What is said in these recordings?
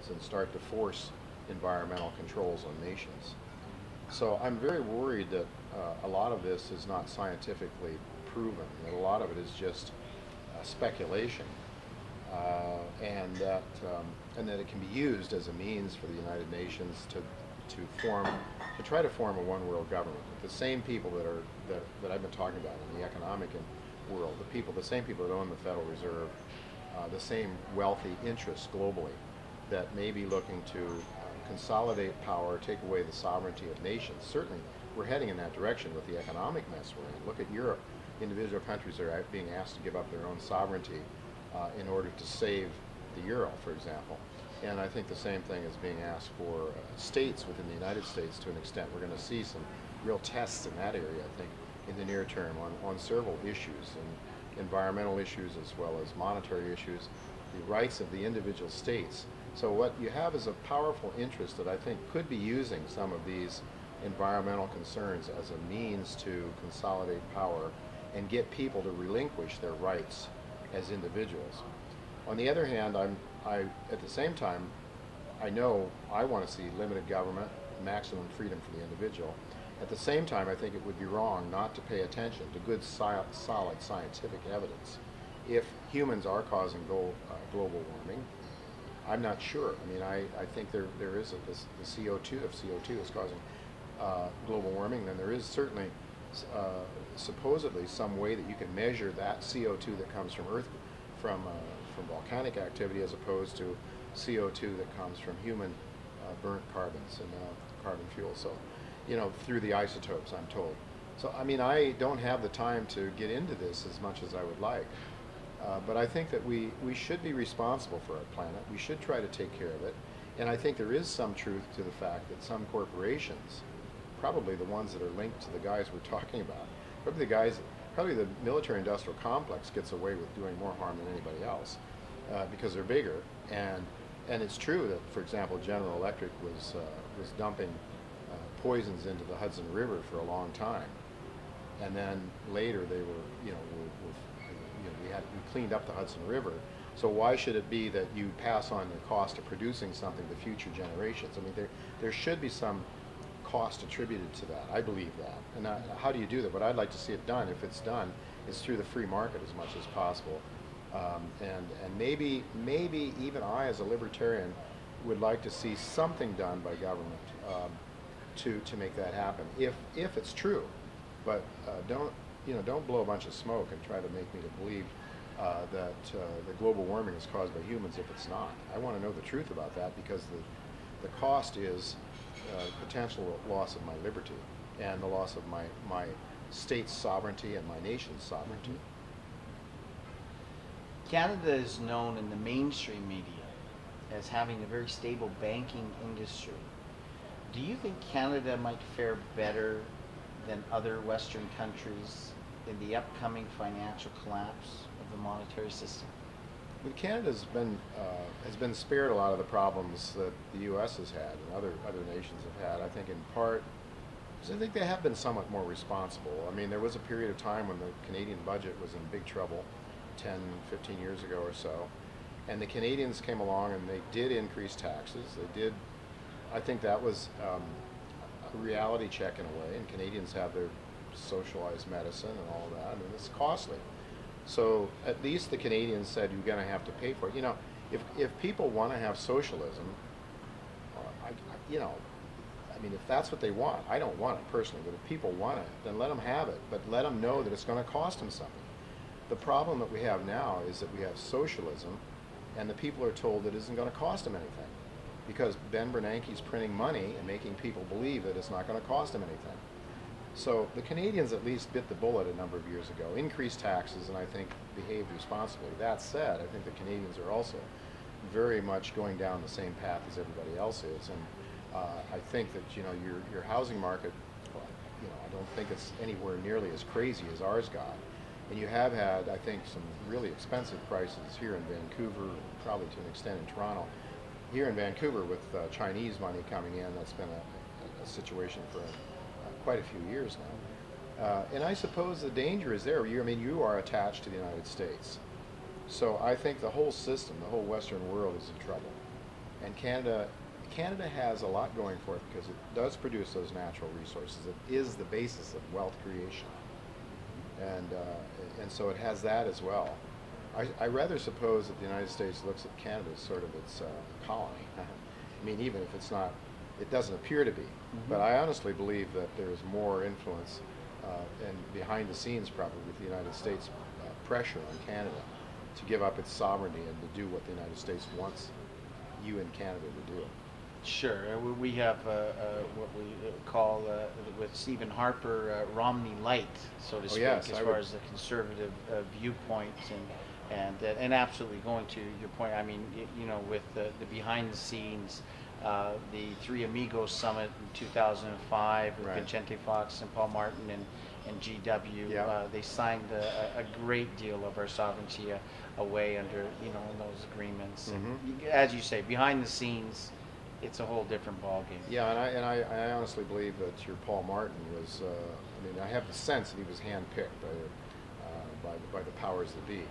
governments and start to force environmental controls on nations. So I'm very worried that a lot of this is not scientifically proven, that a lot of it is just speculation, and that it can be used as a means for the United Nations to try to form a one-world government. The same people that I've been talking about in the economic world, the same people that own the Federal Reserve, the same wealthy interests globally that may be looking to consolidate power, take away the sovereignty of nations. Certainly, we're heading in that direction with the economic mess we're in. Look at Europe. Individual countries are being asked to give up their own sovereignty in order to save the euro, for example. And I think the same thing is being asked for states within the United States to an extent. We're going to see some real tests in that area, I think, in the near term on several issues, and environmental issues as well as monetary issues, the rights of the individual states. So what you have is a powerful interest that I think could be using some of these environmental concerns as a means to consolidate power and get people to relinquish their rights as individuals. On the other hand, at the same time, I know I want to see limited government, maximum freedom for the individual. At the same time, I think it would be wrong not to pay attention to good, solid scientific evidence. If humans are causing global warming, I'm not sure. I mean, I think there is the CO2. If CO2 is causing global warming, then there is certainly supposedly some way that you can measure that CO2 that comes from from volcanic activity as opposed to CO2 that comes from human burnt carbons and carbon fuel. So, you know, through the isotopes, I'm told. So, I mean, I don't have the time to get into this as much as I would like. But I think that we should be responsible for our planet. We should try to take care of it. And I think there is some truth to the fact that some corporations, probably the ones that are linked to the guys we're talking about, probably the military-industrial complex gets away with doing more harm than anybody else because they're bigger. And it's true that, for example, General Electric was dumping poisons into the Hudson River for a long time. And then later they were, we cleaned up the Hudson River. So why should it be that you pass on the cost of producing something to future generations? I mean, there should be some cost attributed to that. I believe that. And how do you do that? What I'd like to see it done, if it's done, is through the free market as much as possible. And maybe even I, as a libertarian, would like to see something done by government to make that happen, if it's true. But don't blow a bunch of smoke and try to make me to believe that the global warming is caused by humans if it's not. I want to know the truth about that, because the cost is potential loss of my liberty and the loss of my state's sovereignty and my nation's sovereignty. Canada is known in the mainstream media as having a very stable banking industry. Do you think Canada might fare better than other Western countries in the upcoming financial collapse of the monetary system? Well, Canada has been spared a lot of the problems that the U.S. has had and other nations have had. I think in part because I think they have been somewhat more responsible. I mean, there was a period of time when the Canadian budget was in big trouble, 10, 15 years ago or so, and the Canadians came along and they did increase taxes. They did. I think that was a reality check in a way, and Canadians have their socialized medicine and all that. I mean, it's costly. So at least the Canadians said, you're going to have to pay for it. You know, if people want to have socialism, I mean, if that's what they want, I don't want it personally, but if people want it, then let them have it, but let them know that it's going to cost them something. The problem that we have now is that we have socialism, and the people are told that it isn't going to cost them anything, because Ben Bernanke's printing money and making people believe that it's not going to cost them anything. So the Canadians at least bit the bullet a number of years ago, increased taxes, and I think behaved responsibly. That said, I think the Canadians are also very much going down the same path as everybody else is, and I think that your housing market, I don't think it's anywhere nearly as crazy as ours got, and you have had, I think, some really expensive prices here in Vancouver, probably to an extent in Toronto. Here in Vancouver, with Chinese money coming in, that's been a situation for quite a few years now. And I suppose the danger is there. You are attached to the United States. So I think the whole system, the whole Western world is in trouble. And Canada has a lot going for it because it does produce those natural resources. It is the basis of wealth creation, and so it has that as well. I rather suppose that the United States looks at Canada as sort of its colony. I mean, even if it's not, it doesn't appear to be. But I honestly believe that there is more influence and behind the scenes probably with the United States pressure on Canada to give up its sovereignty and to do what the United States wants you in Canada to do. Sure. We have what we call with Stephen Harper Romney light, so to speak, yes, as far as the conservative viewpoint, and absolutely going to your point. I mean, you know, with the behind the scenes, the Three Amigos Summit in 2005 with Right. Vicente Fox and Paul Martin and GW, Yeah. they signed a great deal of our sovereignty away under, you know, in those agreements. And as you say, behind the scenes, it's a whole different ballgame. Yeah, and I honestly believe that your Paul Martin was, I mean, I have the sense that he was handpicked by the powers that be.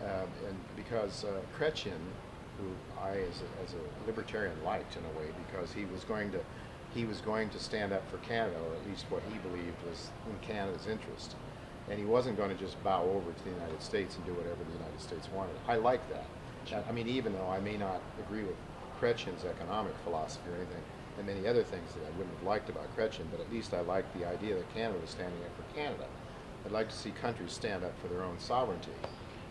And because Chrétien, who I as a libertarian liked in a way, because he was going to stand up for Canada, or at least what he believed was in Canada's interest. And he wasn't going to just bow over to the United States and do whatever the United States wanted. I like that. I mean, even though I may not agree with Chrétien's economic philosophy or anything, and many other things that I wouldn't have liked about Chrétien, but at least I like the idea that Canada was standing up for Canada. I'd like to see countries stand up for their own sovereignty,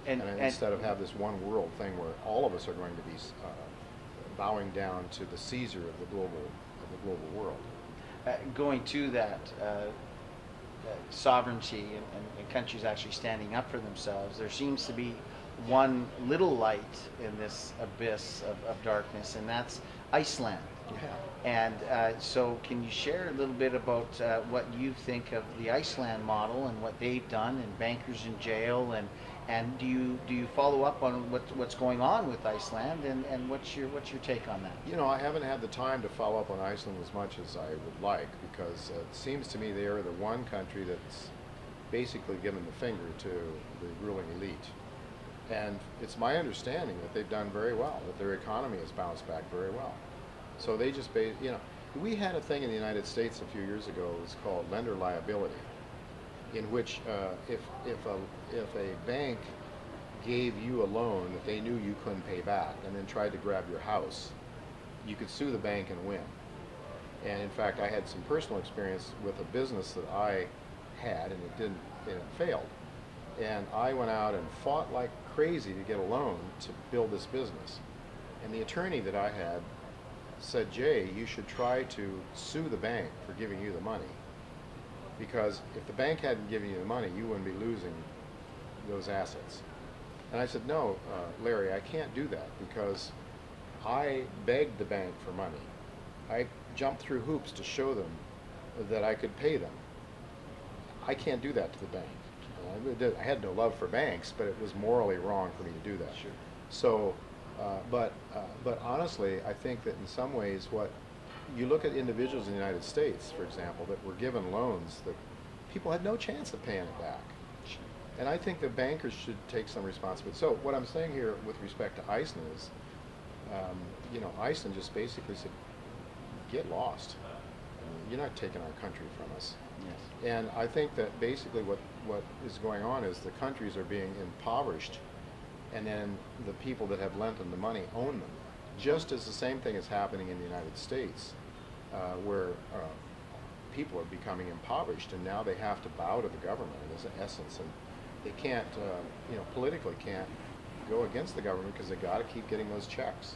and instead of have this one world thing where all of us are going to be bowing down to the Caesar of the global world. Going to that sovereignty and countries actually standing up for themselves, there seems to be one little light in this abyss of darkness, and that's Iceland. Yeah. And so can you share a little bit about what you think of the Iceland model and what they've done, and bankers in jail, and do you follow up on what's going on with Iceland, and what's your take on that? You know, I haven't had the time to follow up on Iceland as much as I would like, because it seems to me they are the one country that's basically given the finger to the ruling elite. And it's my understanding that they've done very well, that their economy has bounced back very well. So they just, you know, we had a thing in the United States a few years ago, it was called lender liability, in which if a bank gave you a loan that they knew you couldn't pay back and then tried to grab your house, you could sue the bank and win. And in fact, I had some personal experience with a business that I had, and it failed. And I went out and fought like crazy to get a loan to build this business. And the attorney that I had said, Jay, you should try to sue the bank for giving you the money. Because if the bank hadn't given you the money, you wouldn't be losing those assets. And I said, no, Larry, I can't do that, because I begged the bank for money. I jumped through hoops to show them that I could pay them. I can't do that to the bank. I had no love for banks, but it was morally wrong for me to do that. Sure. So, but honestly, I think that in some ways, what you look at individuals in the United States, for example, that were given loans that people had no chance of paying it back. Sure. And I think the bankers should take some responsibility. So what I'm saying here with respect to Iceland is, you know, Iceland just basically said, get lost. You're not taking our country from us. Yes. And I think that basically what is going on is the countries are being impoverished, and then the people that have lent them the money own them. Just as the same thing is happening in the United States, where people are becoming impoverished, and now they have to bow to the government in essence, and they can't, you know, politically can't go against the government because they got to keep getting those checks.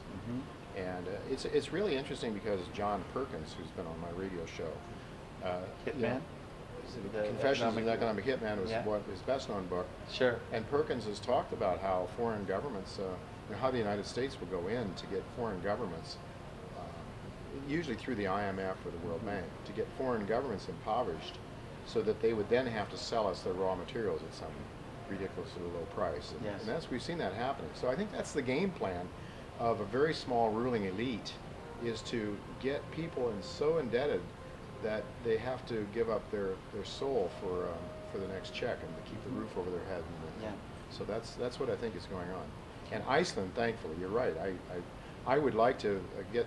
And it's really interesting because John Perkins, who's been on my radio show, Hitman? you know, Confessions of an Economic Hitman was what his best known book. Sure. And Perkins has talked about how foreign governments, you know, how the United States will go in to get foreign governments, usually through the IMF or the World Bank, to get foreign governments impoverished so that they would then have to sell us their raw materials at some ridiculously low price. And, and we've seen that happening. So I think that's the game plan of a very small ruling elite, is to get people so indebted that they have to give up their soul for the next check and to keep the roof over their head. So that's what I think is going on. And Iceland, thankfully, you're right. I would like to get